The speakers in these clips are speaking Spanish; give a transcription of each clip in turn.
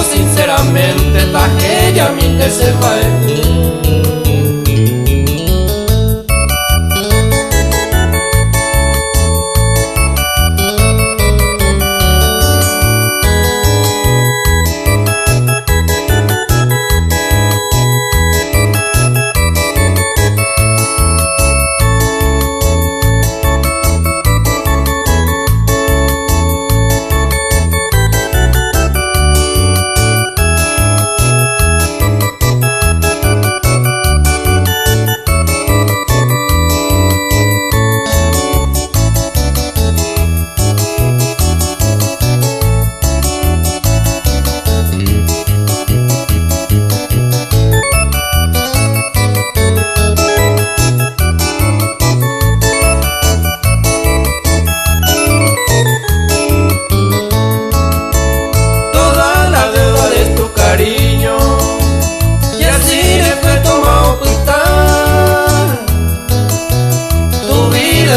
sinceramente, tajeya mi te sepa.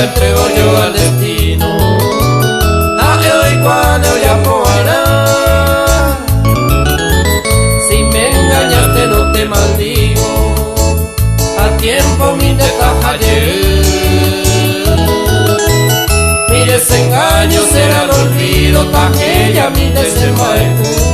Entrego yo al destino, hoy cuando ya poará. Si me engañaste no te maldigo, a tiempo mi detajallé. Mi desengaño será el olvido, tajeya mi desenmae.